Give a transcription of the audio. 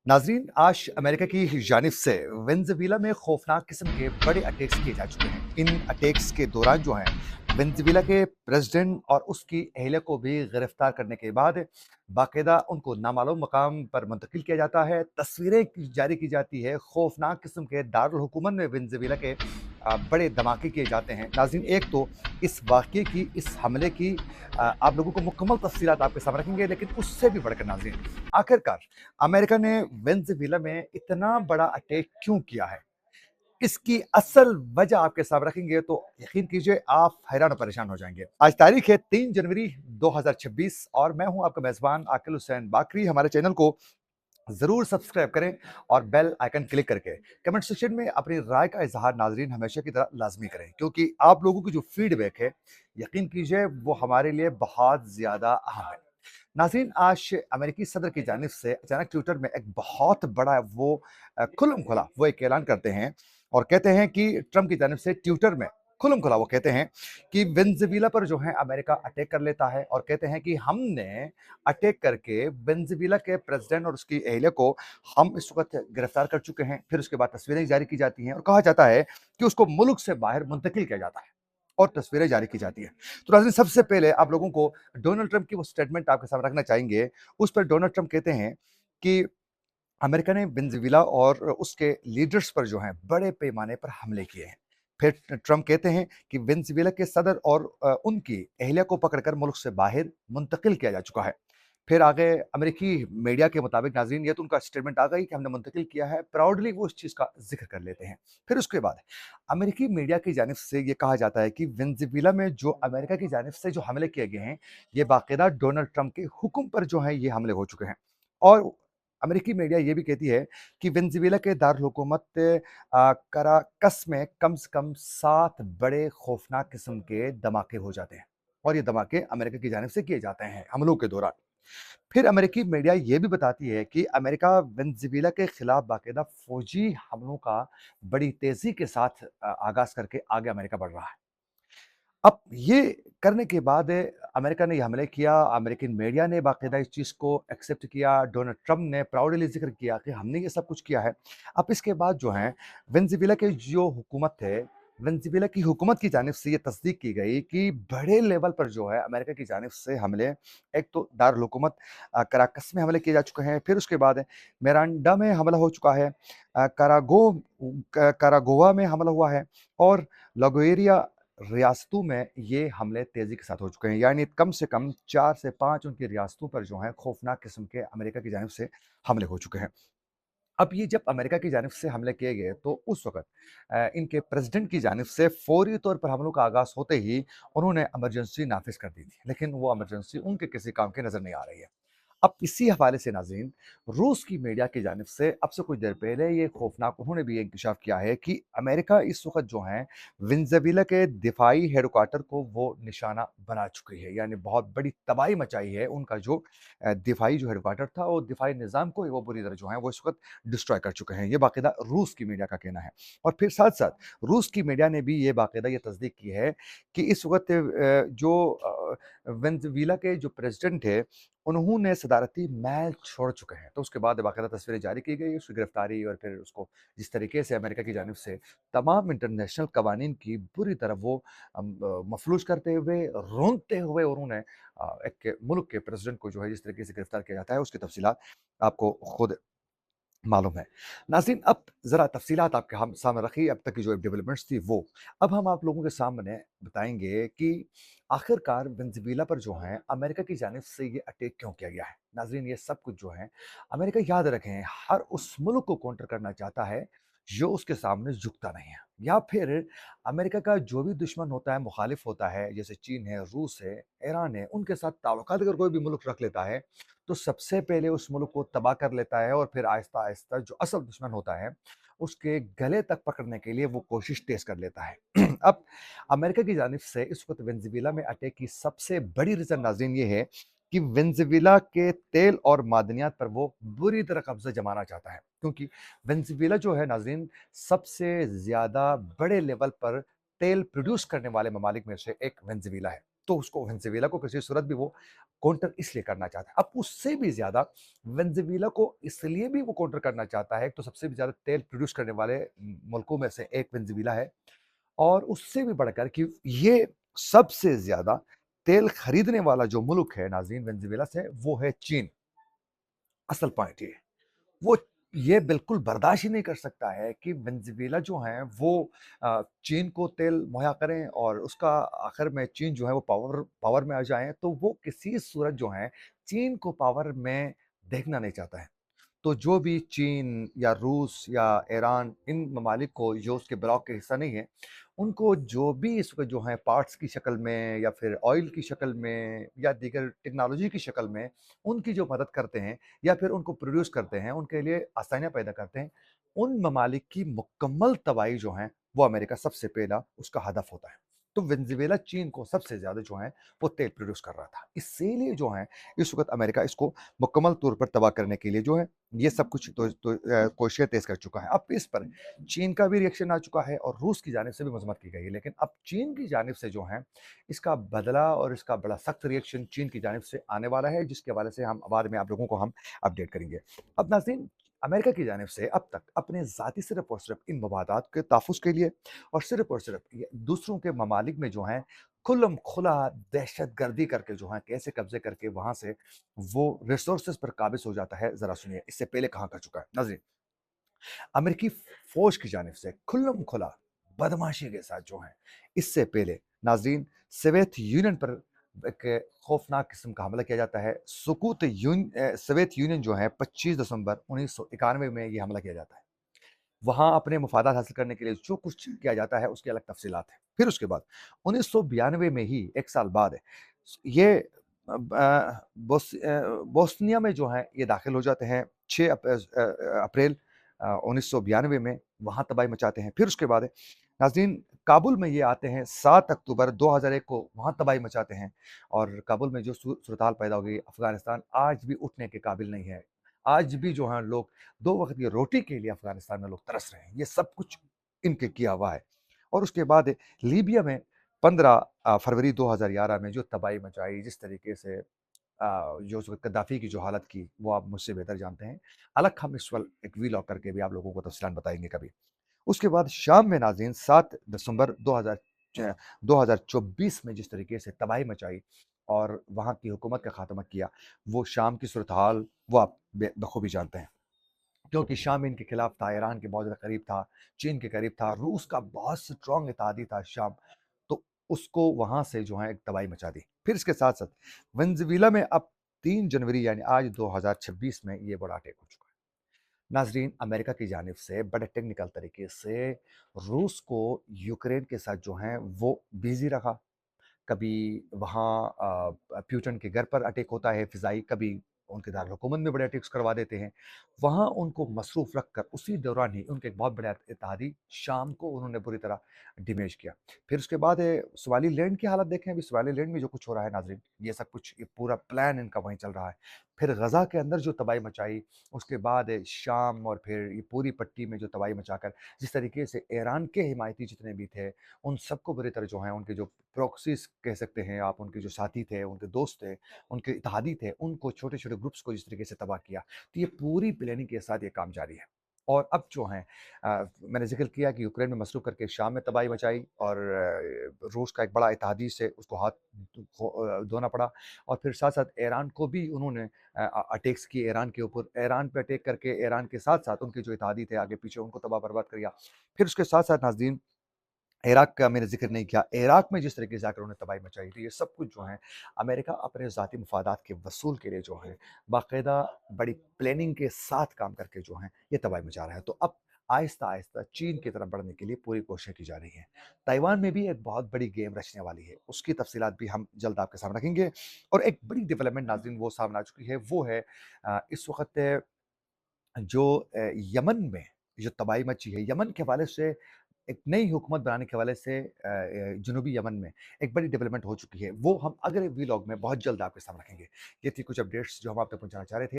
नाजरीन, आज अमेरिका की जानिब से वेनेजुएला में खौफनाक किस्म के बड़े अटैक्स किए जा चुके हैं। इन अटैक्स के दौरान जो हैं वेनेजुएला के प्रेसिडेंट और उसकी अहलिया को भी गिरफ्तार करने के बाद बाकायदा उनको नामालूम मकाम पर मुंतकिल किया जाता है। तस्वीरें जारी की जाती है। खौफनाक किस्म के दारुल हुकूमत में वेनेजुएला के बड़े धमाके किए जाते हैं। नाजरीन, एक तो इस वाक़ये की, इस हमले की आप लोगों को मुकम्मल तफसीलात आपके सामने रखेंगे, लेकिन उससे भी बढ़कर नाजरीन, आखिरकार अमेरिका ने वेनेजुएला में इतना बड़ा अटैक क्यों किया है? इसकी असल वजह आपके सामने रखेंगे तो यकीन कीजिए आप हैरान और परेशान हो जाएंगे। आज तारीख है 3 जनवरी 2026 और मैं हूं आपका मेजबान आकिल हुसैन बाकरी। हमारे चैनल को जरूर सब्सक्राइब करें और बेल आइकन क्लिक करके कमेंट सेक्शन में अपनी राय का इजहार नाजरीन हमेशा की तरह लाजमी करें, क्योंकि आप लोगों की जो फीडबैक है यकीन कीजिए वो हमारे लिए बहुत ज्यादा अहम है। नाज़रीन, आज अमेरिकी सदर की जानिब से अचानक ट्विटर में एक बहुत बड़ा वो खुल्म खुला वो एक ऐलान करते हैं और कहते हैं कि ट्रंप की जानिब से ट्विटर में खुल्म खुला वो कहते हैं कि वेनेजुएला पर जो है अमेरिका अटैक कर लेता है और कहते हैं कि हमने अटैक करके वेनेजुएला के प्रेसिडेंट और उसकी अहलिया को हम इस वक्त गिरफ्तार कर चुके हैं। फिर उसके बाद तस्वीरें जारी की जाती हैं और कहा जाता है कि उसको मुल्क से बाहर मुंतकिल किया जाता है और तस्वीरें जारी की जाती हैं। तो नाज़रीन, सबसे पहले आप लोगों को डोनाल्ड ट्रंप की वो स्टेटमेंट आपके सामने रखना चाहेंगे। उस पर डोनाल्ड ट्रंप कहते हैं कि अमेरिका ने वेनेजुएला और उसके लीडर्स पर जो हैं बड़े पैमाने पर हमले किए हैं। फिर ट्रंप कहते हैं कि वेनेजुएला के सदर और उनकी अहलिया को पकड़कर मुल्क से बाहर मुंतकिल किया जा चुका है। फिर आगे अमेरिकी मीडिया के मुताबिक नाज़रीन, ये तो उनका स्टेटमेंट आ गई कि हमने मुंतकिल किया है, प्राउडली वो इस चीज़ का ज़िक्र कर लेते हैं। फिर उसके बाद अमेरिकी मीडिया की जानिब से ये कहा जाता है कि वेनेजुएला में जो अमेरिका की जानिब से जो हमले किए गए हैं, ये बाकायदा डोनाल्ड ट्रंप के हुक्म पर जो है ये हमले हो चुके हैं। और अमेरिकी मीडिया ये भी कहती है कि वेनेजुएला के दारुल हुकूमत कराकस में कम से कम 7 बड़े खौफनाक किस्म के धमाके हो जाते हैं और ये धमाके अमेरिका की जानिब से किए जाते हैं हमलों के दौरान। फिर अमेरिकी मीडिया ये भी बताती है कि अमेरिका वेनेजुएला के खिलाफ बाकायदा फौजी हमलों का बड़ी तेजी के साथ आगाज करके आगे अमेरिका बढ़ रहा है। अब ये करने के बाद अमेरिका ने ये हमले किया, अमेरिकन मीडिया ने बाकायदा इस चीज़ को एक्सेप्ट किया, डोनाल्ड ट्रंप ने प्राउडली ज़िक्र किया कि हमने ये सब कुछ किया है। अब इसके बाद जो है वेनेजुएला की जो हुकूमत है, वेनेजुएला की हुकूमत की जानिब से ये तस्दीक की गई कि बड़े लेवल पर जो है अमेरिका की जानिब से हमले, एक तो दारुल हुकूमत कराकस में हमले किए जा चुके हैं, फिर उसके बाद मिरांडा में हमला हो चुका है, कारागोवा में हमला हुआ है और लागोरिया रियासतों में ये हमले तेजी के साथ हो चुके हैं। यानी कम से कम 4 से 5 उनकी रियासतों पर जो हैं खौफनाक किस्म के अमेरिका की जानिब से हमले हो चुके हैं। अब ये जब अमेरिका की जानिब से हमले किए गए तो उस वक़्त इनके प्रेसिडेंट की जानिब से फ़ौरी तौर पर हमलों का आगाज़ होते ही उन्होंने इमरजेंसी नाफ़िज़ कर दी थी। लेकिन वो इमरजेंसी उनके किसी काम की नज़र नहीं आ रही है। अब इसी हवाले से नाज़रीन, रूस की मीडिया की जानिब से अब से कुछ देर पहले ये खौफनाक उन्होंने भी इंकशाफ किया है कि अमेरिका इस वक़्त जो है वेनेजुएला के दिफाई हेडक्वार्टर को वो निशाना बना चुकी है। यानी बहुत बड़ी तबाही मचाई है। उनका जो दिफाई जो हेडक्वार्टर था और दिफाई निज़ाम को वो बुरी तरह जो है वो इस वक़्त डिस्ट्रॉय कर चुके हैं। ये बाकायदा रूस की मीडिया का कहना है। और फिर साथ-साथ रूस की मीडिया ने भी ये बाकायदा ये तस्दीक की है कि इस वक़्त वेनेजुएला के जो प्रेसिडेंट है, उन्होंने सदारती महल छोड़ चुके हैं। तो उसके बाद बाकायदा तस्वीरें जारी की गई, उसकी गिरफ्तारी और फिर उसको जिस तरीके से अमेरिका की जानिब से तमाम इंटरनेशनल कवानीन की बुरी तरह वो मफलूज करते हुए, रोंदते हुए उन्होंने एक मुल्क के प्रेसिडेंट को जो है जिस तरीके से गिरफ्तार किया जाता है, उसकी तफसीलात आपको खुद मालूम है। नाज़रीन, अब ज़रा तफ़सीलात आपके हम सामने रखी अब तक की जो डेवलपमेंट्स थी वो। अब हम आप लोगों के सामने बताएँगे कि आखिरकार वेनेजुएला पर जो है अमेरिका की जानिब से ये अटैक क्यों किया गया है। नाज़रीन, ये सब कुछ जो है अमेरिका याद रखें हर उस मुल्क को काउंटर करना चाहता है जो उसके सामने झुकता नहीं है। या फिर अमेरिका का जो भी दुश्मन होता है, मुखालिफ होता है, जैसे चीन है, रूस है, ईरान है, उनके साथ ताल्लुकात अगर कोई भी मुल्क रख लेता है तो सबसे पहले उस मुल्क को तबाह कर लेता है और फिर आहिस्ता-आहिस्ता जो असल दुश्मन होता है, उसके गले तक पकड़ने के लिए वो कोशिश तेज़ कर लेता है। अब अमेरिका की जानिब से इस वक़्त वेनेजुएला में अटैक की सबसे बड़ी रीज़न नाज़रीन ये है कि वेनेजुएला के तेल और मादनियात पर वो बुरी तरह कब्ज़ा जमाना चाहता है। क्योंकि वेनेजुएला जो है नाज़रीन, सबसे ज़्यादा बड़े लेवल पर तेल प्रोड्यूस करने वाले ममालिक में से एक वेनेजुएला है। तो उसको वेनेज़ुएला को किसी सूरत भी वो काउंटर इसलिए करना चाहता है। अब उससे भी ज़्यादा वेनेज़ुएला को इसलिए भी वो काउंटर करना चाहता है, एक तो सबसे भी ज़्यादा तेल प्रोड्यूस करने वाले मुल्कों में से एक वेनेज़ुएला है, और उससे भी बढ़कर कि ये सबसे ज़्यादा तेल खरीदने वाला जो मुल्क है नाज़रीन वेनेज़ुएला से, वो है चीन। असल पॉइंट ये है। वो ये बिल्कुल बर्दाश्त ही नहीं कर सकता है कि वेनेज़ुएला जो है वो चीन को तेल मुहैया करें, और उसका आखिर में चीन जो है वो पावर में आ जाए, तो वो किसी सूरत जो है चीन को पावर में देखना नहीं चाहता है। तो जो भी चीन या रूस या ईरान, इन ममालिक को जो उसके ब्लॉक के हिस्सा नहीं है, उनको जो भी इस वक़्त जो है पार्ट्स की शक्ल में या फिर ऑयल की शक्ल में या दीगर टेक्नोलॉजी की शक्ल में उनकी जो मदद करते हैं या फिर उनको प्रोड्यूस करते हैं, उनके लिए आसानियाँ पैदा करते हैं, उन ममालिक की मुकम्मल तबाही जो है, वो अमेरिका सबसे पहला उसका हदफ होता है। तो वेनेज़ुएला चीन को सबसे ज़्यादा जो है वो तेल प्रोड्यूस कर रहा था। इसीलिए जो है इस वक़्त अमेरिका इसको मुकम्मल तौर पर तबाह करने के लिए जो है ये सब कुछ कोशिशें तेज़ कर चुका है। अब इस पर चीन का भी रिएक्शन आ चुका है और रूस की जानिब से भी मज़म्मत की गई है। लेकिन अब चीन की जानिब से जो है इसका बदला और इसका बड़ा सख्त रिएक्शन चीन की जानिब से आने वाला है, जिसके हवाले से हम बाद में आप लोगों को हम अपडेट करेंगे। अब नाज़रीन, अमेरिका की जानिब से अब तक अपने ज़ाती सिर्फ़ और सिर्फ़ इन मवादात के तहफ़्फ़ुज़ के लिए और सिर्फ़ ये दूसरों के ममालिक में जो हैं खुल्लम-खुला दहशतगर्दी करके जो है कैसे कब्ज़े करके वहाँ से वो रिसोर्सेज़ पर काबिज़ हो जाता है, ज़रा सुनिए इससे पहले कहाँ कर चुका है। नाज़रीन, अमेरिकी फ़ौज की जानिब से खुल्लम-खुला बदमाशी के साथ जो है इससे पहले नाज़रीन सोवियत यूनियन पर एक खौफ़नाक किस्म का हमला किया जाता है। सोवियत यूनियन जो है 25 दिसंबर 1991 में ये हमला किया जाता है। वहाँ अपने मफादात हासिल करने के लिए जो कुछ किया जाता है उसकी अलग तफ़सीलात हैं। फिर उसके बाद 1992 में ही 1 साल बाद ये बोस्निया में जो है ये दाखिल हो जाते हैं 6 अप्रैल 1992 में, वहाँ तबाही मचाते हैं। फिर उसके बाद नाज़रीन काबुल में ये आते हैं 7 अक्टूबर 2001 को, वहाँ तबाही मचाते हैं, और काबुल में जो सूरत-हाल पैदा हो गई, अफ़गानिस्तान आज भी उठने के काबिल नहीं है। आज भी जो हैं लोग 2 वक़्त की रोटी के लिए अफ़गानिस्तान में लोग तरस रहे हैं। ये सब कुछ इनके किया हुआ है। और उसके बाद लीबिया में 15 फरवरी 2011 में जो तबाही मचाई, जिस तरीके से जो उस वक़्त गद्दाफ़ी की जो हालत की, वो आप मुझसे बेहतर जानते हैं। अलग हम इस वक़्त एक वीलॉग करके भी आप लोगों को तफ़सीलान बताएँगे कभी। उसके बाद शाम में नाज़रीन 7 दिसंबर 2024 में जिस तरीके से तबाही मचाई और वहाँ की हुकूमत का ख़ात्मा किया, वो शाम की सूरत-हाल वो आप बखूबी जानते हैं। क्योंकि शाम इनके खिलाफ था, ईरान के बहुत ज़्यादा करीब था, चीन के करीब था, रूस का बहुत स्ट्रॉन्ग इत्तेहादी था शाम, तो उसको वहाँ से जो है एक तबाही मचा दी। फिर इसके साथ-साथ वेनेज़ुएला में अब 3 जनवरी यानी आज 2026 में ये बड़ा अटैक हो चुका है। नाज़रीन, अमेरिका की जानिब से बड़े टेक्निकल तरीके से रूस को यूक्रेन के साथ जो है वो बिज़ी रखा। कभी वहाँ प्यूटन के घर पर अटैक होता है फ़िज़ाई, कभी उनके दारकूमत में बड़े अटैक्स करवा देते हैं। वहाँ उनको मसरूफ़ रख कर उसी दौरान ही उनके एक बहुत बड़े इत्तेहादी शाम को उन्होंने बुरी तरह डैमेज किया। फिर उसके बाद सोमालीलैंड की हालत देखें, अभी सोमालीलैंड में जो कुछ हो रहा है नाज़रीन, ये सब कुछ ये पूरा प्लान इनका वहीं चल रहा है। फिर गज़ा के अंदर जो तबाही मचाई, उसके बाद शाम और फिर ये पूरी पट्टी में जो तबाही मचाकर जिस तरीके से ईरान के हिमायती जितने भी थे, उन सबको बुरी तरह जो है उनके जो प्रॉक्सीज़ कह सकते हैं आप, उनके जो साथी थे, उनके दोस्त थे, उनके इत्तेहादी थे, उनको छोटे-छोटे ग्रुप्स को जिस तरीके से तबाह किया। तो ये पूरी प्लानिंग के साथ ये काम जारी है। और अब जो हैं मैंने ज़िक्र किया कि यूक्रेन में मसरूफ़ करके शाम में तबाही मचाई, और रूस का एक बड़ा इत्तेहादी से उसको हाथ धोना पड़ा, और फिर साथ-साथ ईरान को भी उन्होंने अटैक्स किए ईरान के ऊपर। ईरान पे अटैक करके ईरान के साथ-साथ उनके जो इत्तेहादी थे आगे-पीछे उनको तबाह-बर्बाद कर दिया। फिर उसके साथ-साथ नाज़रीन इराक का मैंने ज़िक्र नहीं किया। इराक में जिस तरीके से आकर उन्होंने तबाही मचाई थी, ये सब कुछ जो है अमेरिका अपने ज़ाती मफ़ादात के वसूल के लिए जो है बाकायदा बड़ी प्लानिंग के साथ काम करके जो है ये तबाही मचा रहा है। तो अब आहिस्ता-आहिस्ता चीन की तरफ बढ़ने के लिए पूरी कोशिशें की जा रही हैं। ताइवान में भी एक बहुत बड़ी गेम रचने वाली है, उसकी तफ़सीलात भी हम जल्द आपके सामने रखेंगे। और एक बड़ी डेवलपमेंट नाज़रीन वो सामने आ चुकी है, वो है इस वक़्त जो यमन में जो तबाही मची है, यमन के हवाले से एक नई हुकूमत बनाने के हवाले से जनूबी यमन में एक बड़ी डेवलपमेंट हो चुकी है। वो हम अगले व्लॉग में बहुत जल्द आपके सामने रखेंगे। ये थी कुछ अपडेट्स जो हम आप तक पहुँचाना चाह रहे थे।